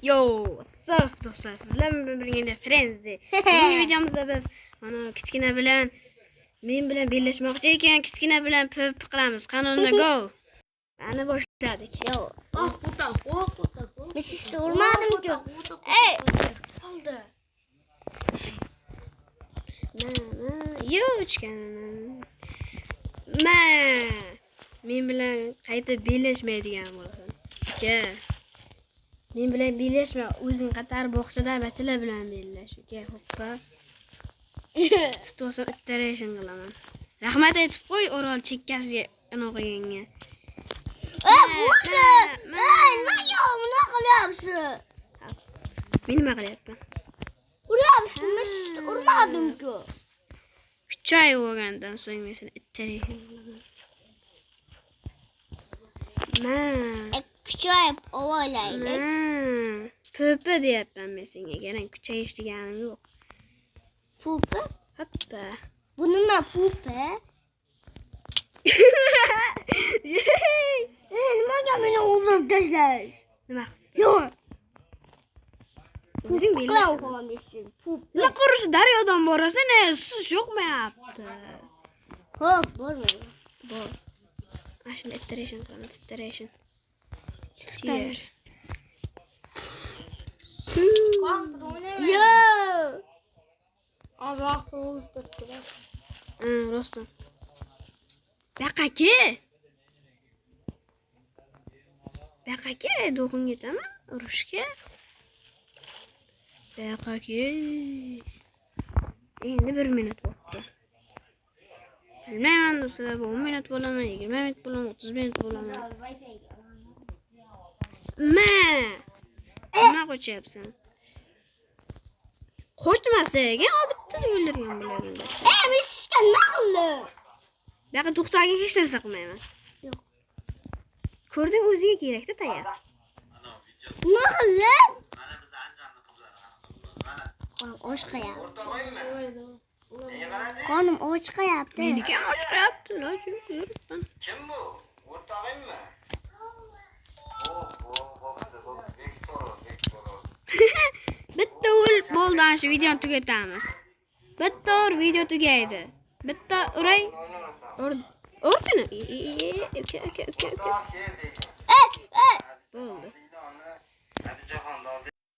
Yo, sof do'stlar, sizlar bilan birga Frenzy. Bugungi videomizda biz mana kichkina bilan men bilan bellashmoqchi ekan, kichkina bilan pip qilamiz. Qanunda go. Ana boshladik. Yo. Men sizni urmadim-ku. Oldi. Yo, uchgan. Men bilan qayta bellashmaydigan bo'lsin. Uka. Men bilan bellashma, o'zing qatar bog'chada bachalar bilan bellash. Uka, hoppa. Tutmasam iteration qilaman. Rahmat aytib qo'y, Orol chekkasiga ana qo'yganga. Nimaga buni qilyapsiz? Men nima qilyapman? Uryapsiz, men sizni urmadim-ku. Kuchayib olgandan so'ng men seni iteration qilaman. Kuchayib olaylik. Pupa deyapman men senga, garang kuchayish deganim yo'q. Pupa? Hoppa. Bu nima pupa? Nimaga meni urib tashlash? Nima? Yo'q. O'zing Qilib qo'yamiz. Pupa. Nima qurishi daryodan borasan, siz yo'qmayapti. Xo'p, bormayman. Bor. Mashina iteration qilamiz, iteration. Yo! Azaqda o'ldirdilar. Rostdan. Baqaki. Baqaki, do'qin ketaman urushga. Baqaki. Endi 1 minut bo'ldi. Bilmayman do'stlar, 10 minut bo'ladimi, 20 minut bo'ladimi, 30 minut bo'ladimi? Nima qo'chyapsan? Qo'chmasaga, bitta o'ldirgan bo'lardim. Men sizga nima qildim? Buyoqqa to'xtaga hech narsa qilmayman. Yo'q. Ko'rding, o'ziga kerak-da tayyor. Nima qildim? Mana biz Anjonni qizlari Och qo'yapti. o'rtog'ingmi? Menga qaradi. Qonim och qo'yapti. Meniki ham ochqayapti, yuribman. Kim bu? O'rtog'ingmi? Bo'pti. Bek so'rov. Bitta o'l bo'ldi, ana shu videoni tugatamiz. Bitta ur, video tugaydi. Bitta uray. Ursini. Uka. Bo'ldi.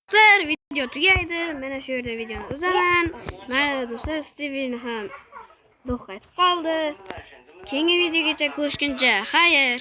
Do'stlar, video tugaydi. Mana shu yerda videoni uzaman. Mana do'stlar, Steven ham do'q qaytib qoldi. Keyingi videogacha ko'rishguncha, xayr.